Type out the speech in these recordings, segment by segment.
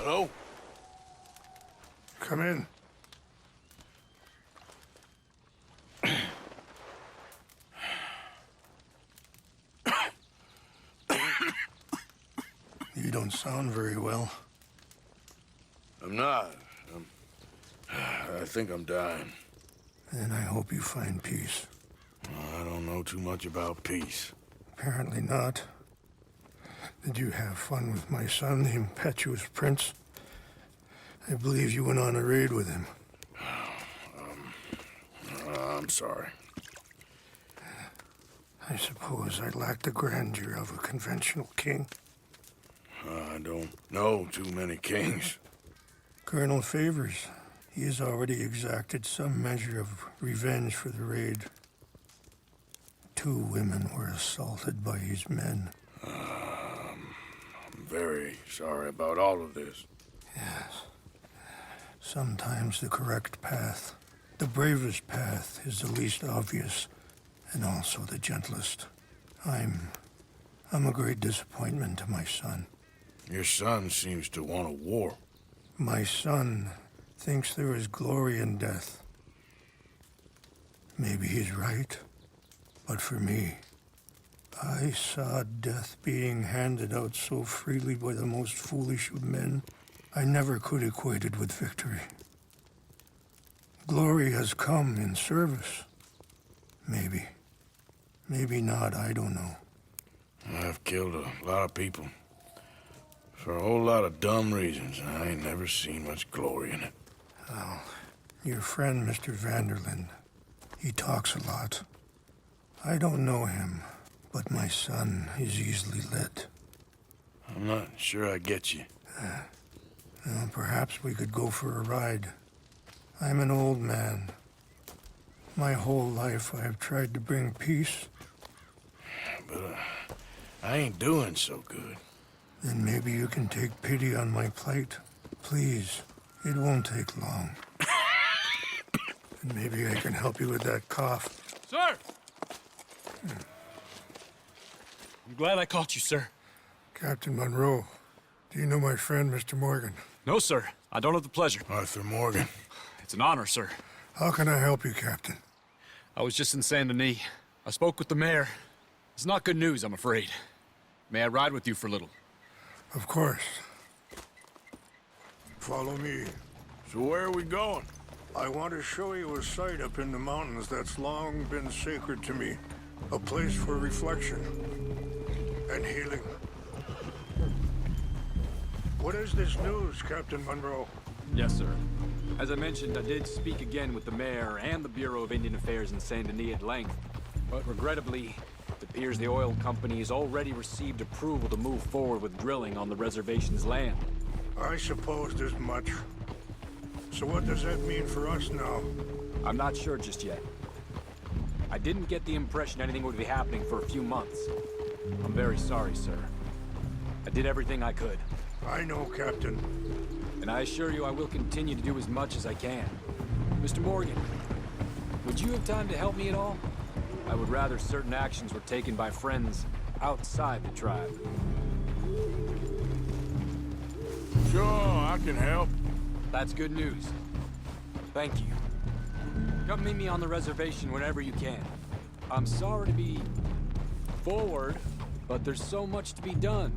Hello? Come in. You don't sound very well. I'm not. I think I'm dying. Then I hope you find peace. I don't know too much about peace. Apparently not. Did you have fun with my son, the impetuous prince? I believe you went on a raid with him. I'm sorry. I suppose I lack the grandeur of a conventional king. I don't know too many kings. Colonel Favors, he has already exacted some measure of revenge for the raid. 2 women were assaulted by his men. I'm very sorry about all of this. Yes. Sometimes the correct path, the bravest path, is the least obvious, and also the gentlest. I'm a great disappointment to my son. Your son seems to want a war. My son thinks there is glory in death. Maybe he's right, but for me, I saw death being handed out so freely by the most foolish of men, I never could equate it with victory. Glory has come in service. Maybe. Maybe not, I don't know. I've killed a lot of people. For a whole lot of dumb reasons, and I ain't never seen much glory in it. Oh, your friend, Mr. Vanderlyn, he talks a lot. I don't know him, but my son is easily led. I'm not sure I get you. Well, perhaps we could go for a ride. I'm an old man. My whole life I have tried to bring peace. But I ain't doing so good. Then maybe you can take pity on my plight. Please, it won't take long. And maybe I can help you with that cough. Sir! I'm glad I caught you, sir. Captain Monroe, do you know my friend, Mr. Morgan? No, sir. I don't have the pleasure. Arthur Morgan. It's an honor, sir. How can I help you, Captain? I was just in Saint Denis. I spoke with the mayor. It's not good news, I'm afraid. May I ride with you for a little? Of course. Follow me. So where are we going? I want to show you a site up in the mountains that's long been sacred to me. A place for reflection and healing. What is this news, Captain Monroe? Yes, sir. As I mentioned, I did speak again with the mayor and the Bureau of Indian Affairs in Saint Denis at length, but regrettably, it appears the oil company has already received approval to move forward with drilling on the reservation's land. I supposed as much. So what does that mean for us now? I'm not sure just yet. I didn't get the impression anything would be happening for a few months. I'm very sorry, sir. I did everything I could. I know, Captain. And I assure you I will continue to do as much as I can. Mr. Morgan, would you have time to help me at all? I would rather certain actions were taken by friends outside the tribe. Sure, I can help. That's good news. Thank you. Come meet me on the reservation whenever you can. I'm sorry to be forward, but there's so much to be done.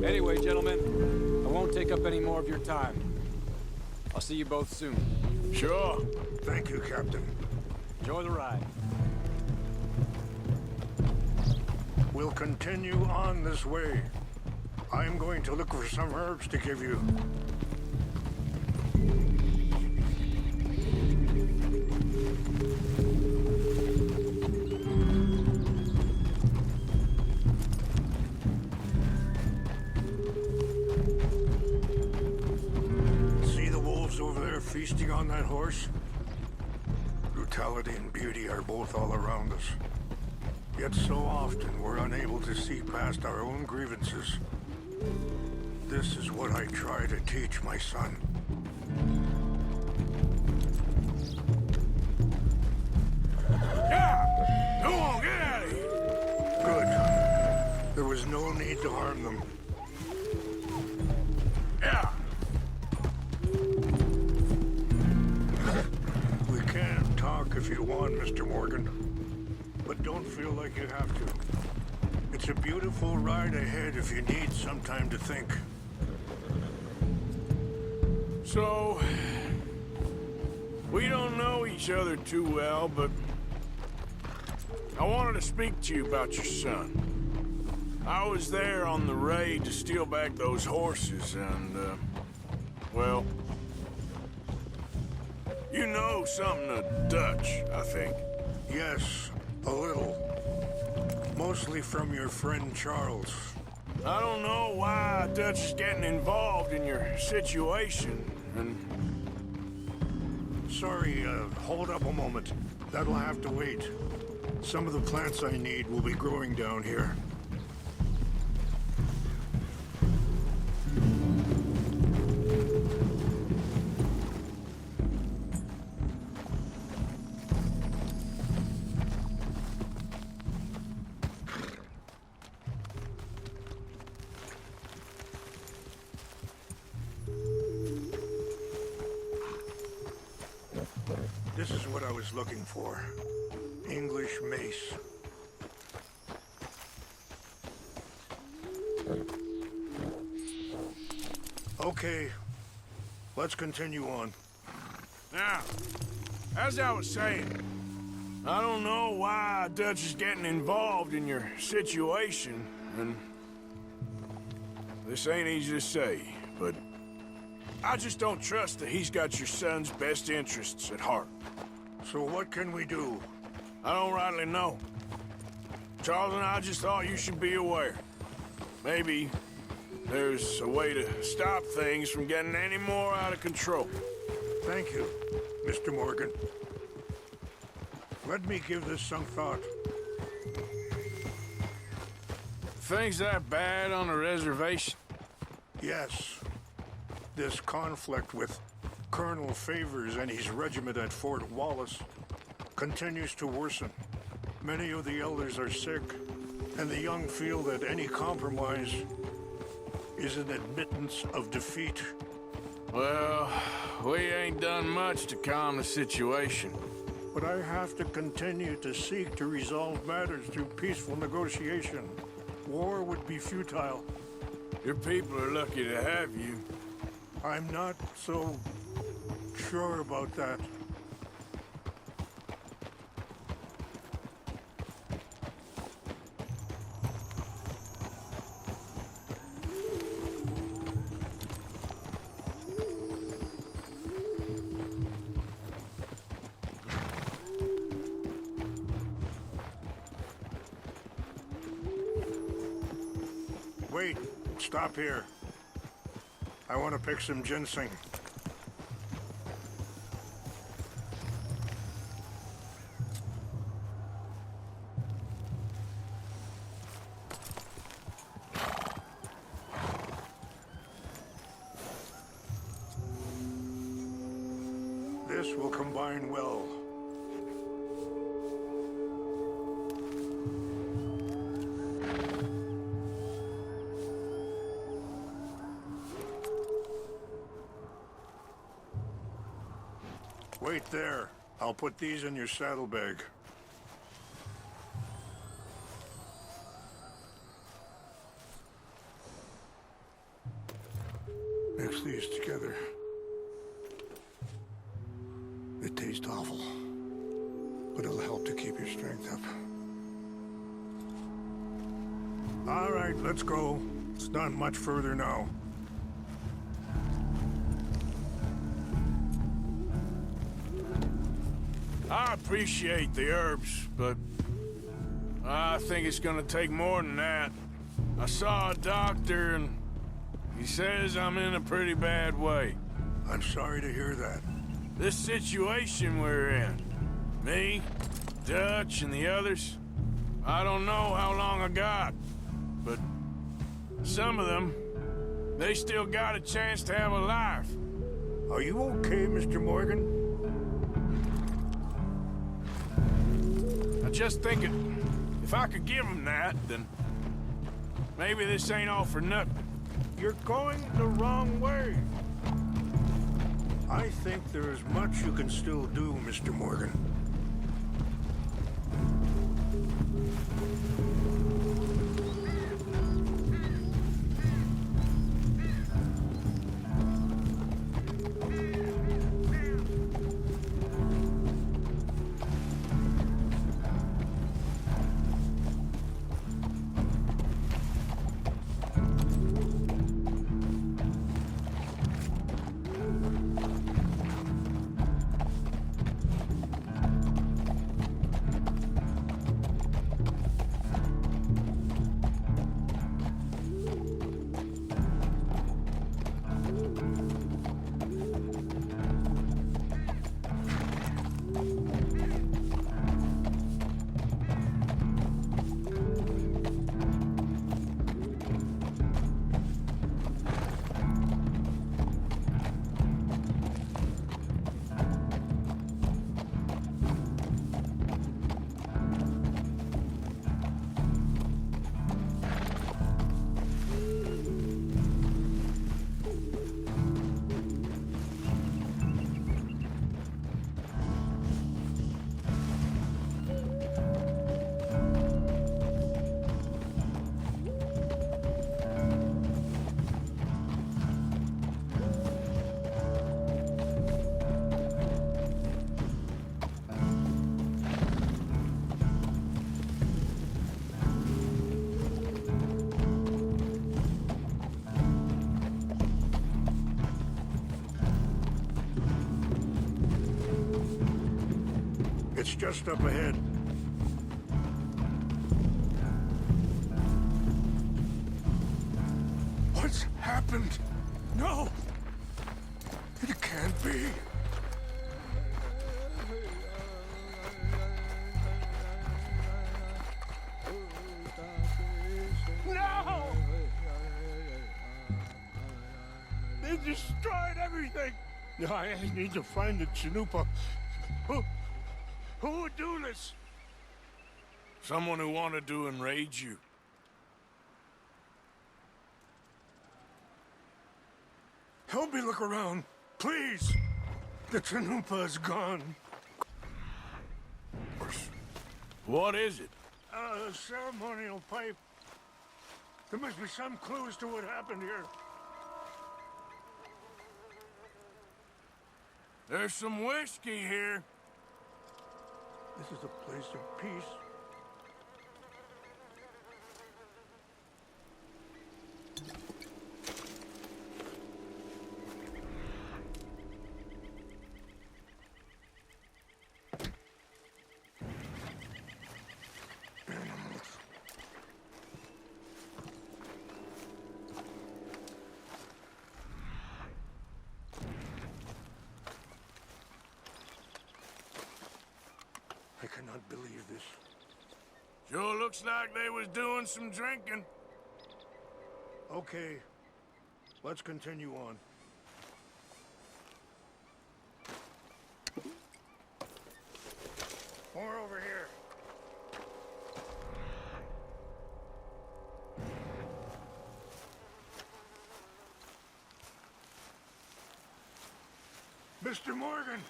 Anyway, gentlemen, I won't take up any more of your time. I'll see you both soon. Sure. Thank you, Captain. Enjoy the ride. We'll continue on this way. I'm going to look for some herbs to give you. See the wolves over there feasting on that horse? Brutality and beauty are both all around us. Yet so often we're unable to see past our own grievances. This is what I try to teach my son. Yeah! Come on, get out of need to harm them. Yeah. We can talk if you want, Mr. Morgan. But don't feel like you have to. It's a beautiful ride ahead if you need some time to think. So, we don't know each other too well, but I wanted to speak to you about your son. I was there on the raid to steal back those horses, and, well, you know something of Dutch, I think. Yes, a little. Mostly from your friend Charles. I don't know why Dutch is getting involved in your situation, and... Sorry, hold up a moment. That'll have to wait. Some of the plants I need will be growing down here. This is what I was looking for. English mace. Okay, let's continue on. Now, as I was saying, I don't know why Dutch is getting involved in your situation, and this ain't easy to say, but I just don't trust that he's got your son's best interests at heart. So what can we do? I don't rightly know. Charles and I just thought you should be aware. Maybe there's a way to stop things from getting any more out of control. Thank you, Mr. Morgan. Let me give this some thought. Things that bad on the reservation? Yes. This conflict with Colonel Favors and his regiment at Fort Wallace continues to worsen. Many of the elders are sick, and the young feel that any compromise is an admittance of defeat. Well, we ain't done much to calm the situation. But I have to continue to seek to resolve matters through peaceful negotiation. War would be futile. Your people are lucky to have you. I'm not so sure about that. Wait, stop here. I want to pick some ginseng. This will combine well. Wait there. I'll put these in your saddlebag. Mix these together. It tastes awful, but it'll help to keep your strength up. All right, let's go. It's not much further now. I appreciate the herbs, but I think it's gonna take more than that. I saw a doctor and he says I'm in a pretty bad way. I'm sorry to hear that. This situation we're in, me, Dutch, and the others, I don't know how long I got, but some of them, they still got a chance to have a life. Are you okay, Mr. Morgan? I just think if I could give them that, then Maybe this ain't all for nothing. You're going the wrong way. I think there is much you can still do, Mr. Morgan. It's just up ahead. What's happened? No! It can't be. No! They destroyed everything! I need to find the Chanupa. Who would do this? Someone who wanted to enrage you. Help me look around, please. The Chanupa is gone. What is it? A ceremonial pipe. There must be some clues to what happened here. There's some whiskey here. This is a place of peace. I cannot believe this. Sure looks like they was doing some drinking. Okay, let's continue on. More over here. Mr. Morgan!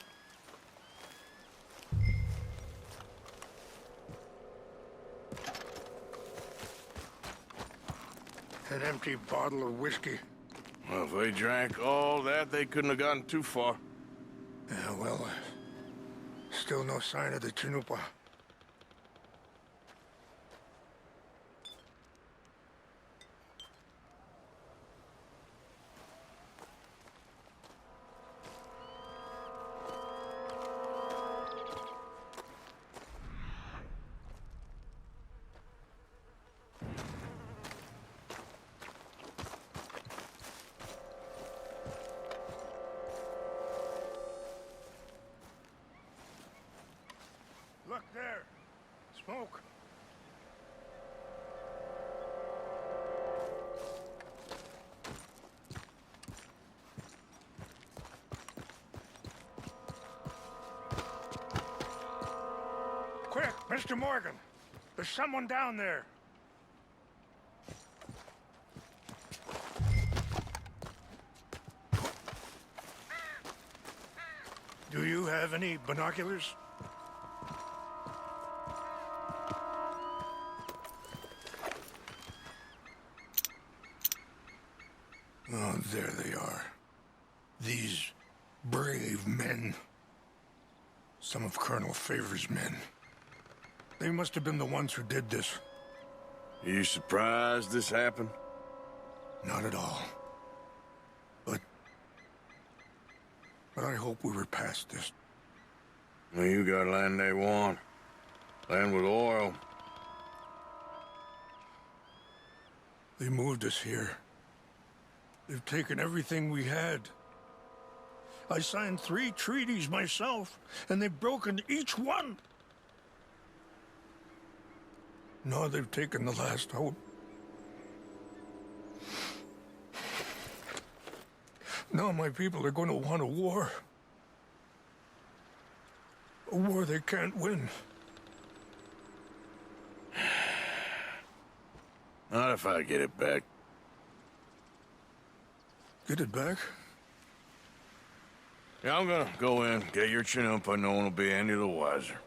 An empty bottle of whiskey. Well, if they drank all that, they couldn't have gotten too far. Yeah, well, still no sign of the Chanupa. Look there. Smoke. Quick, Mr. Morgan. There's someone down there. Do you have any binoculars? Oh, there they are. These brave men. Some of Colonel Favor's men. They must have been the ones who did this. You surprised this happened? Not at all. But I hope we were past this. Well, you got land they want. Land with oil. They moved us here. They've taken everything we had. I signed 3 treaties myself, and they've broken each one. Now they've taken the last hope. Now my people are going to want a war. A war they can't win. Not if I get it back. Get it back? Yeah, I'm gonna go in, get your Chinook, but no one will be any the wiser.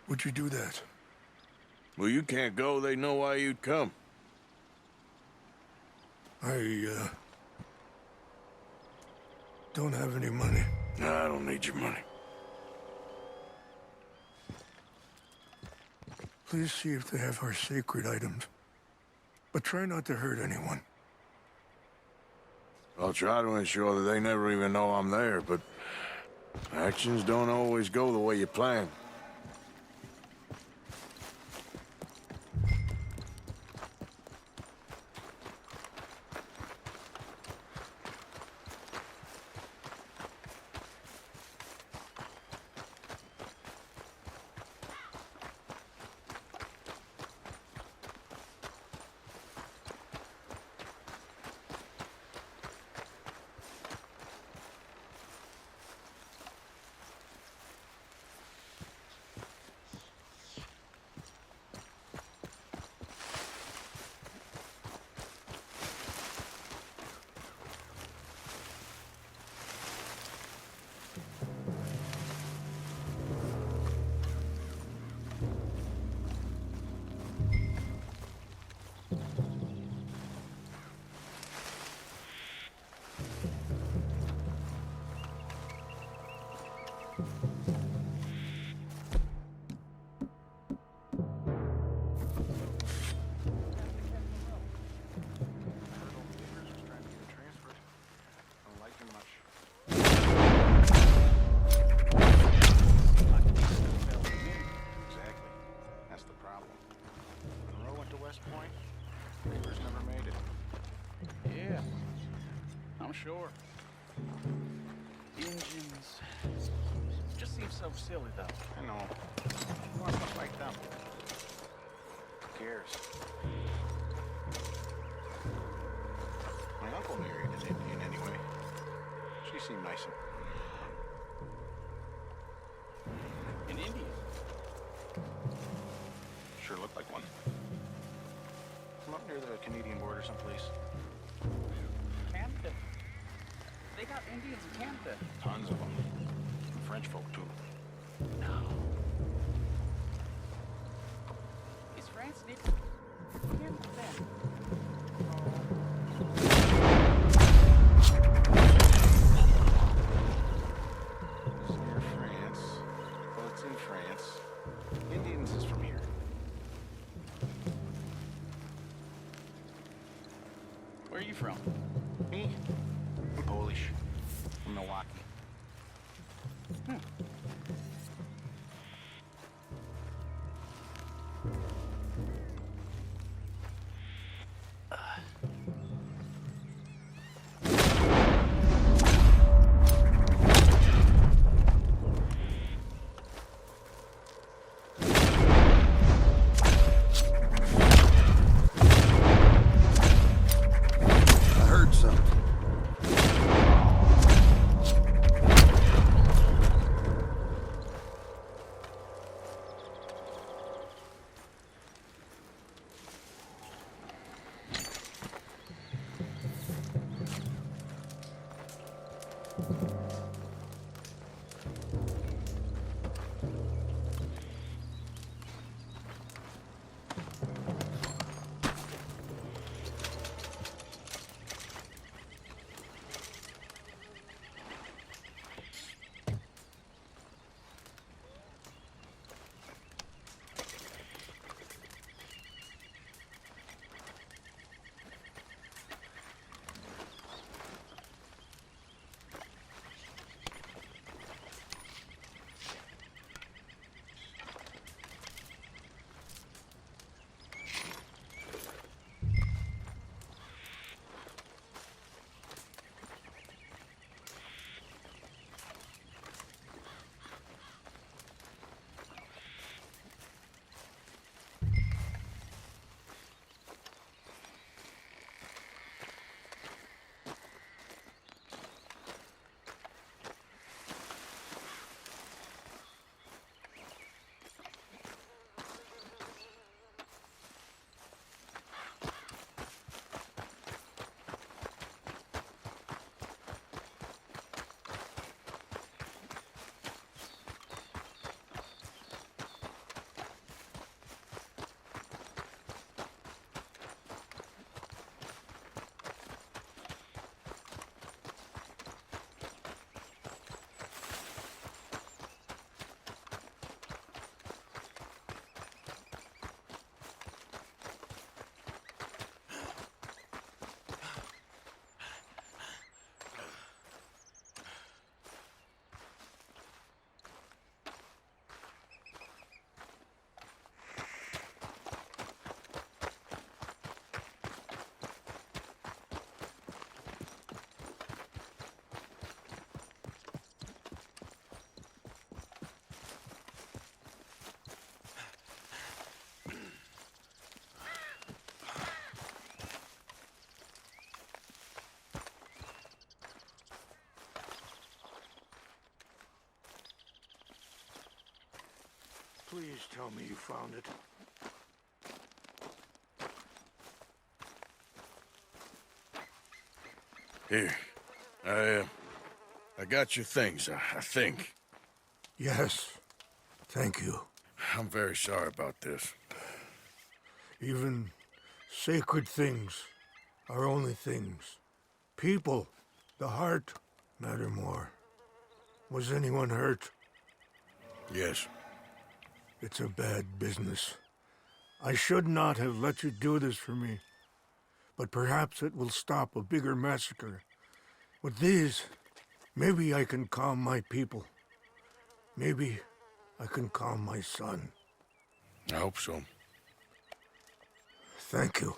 Would you do that? Well, you can't go, they know why you'd come. I don't have any money. No, I don't need your money. Please see if they have our sacred items. But try not to hurt anyone. I'll try to ensure that they never even know I'm there, but actions don't always go the way you plan. Sure. Engines. Just seems so silly, though. I know. You want stuff like them. Who cares? My uncle married an Indian anyway. She seemed nice and... An Indian? Sure looked like one. From up near the Canadian border someplace. Canada. They got Indians in Canada. Tons of them. French folk, too. No. Is France near Canada then? It's near France. Well, it's in France. Indians is from here. Where are you from? Me? I'm Polish. From Milwaukee. I heard something. Please tell me you found it. Here. I got your things, I think. Yes. Thank you. I'm very sorry about this. Even sacred things are only things. People, the heart, matter more. Was anyone hurt? Yes. It's a bad business. I should not have let you do this for me. But perhaps it will stop a bigger massacre. With these, maybe I can calm my people. Maybe I can calm my son. I hope so. Thank you.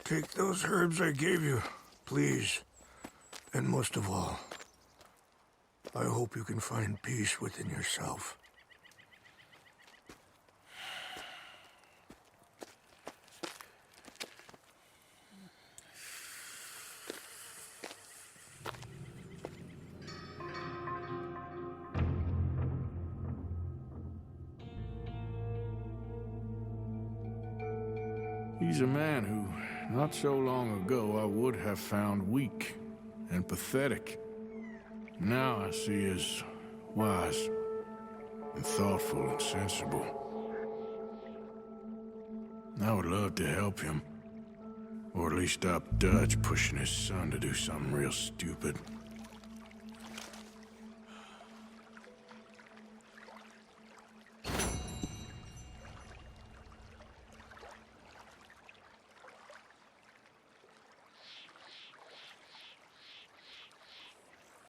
Take those herbs I gave you, please. And most of all, I hope you can find peace within yourself. He's a man who, not so long ago, I would have found weak and pathetic. Now I see as wise and thoughtful and sensible. I would love to help him, or at least stop Dutch pushing his son to do something real stupid.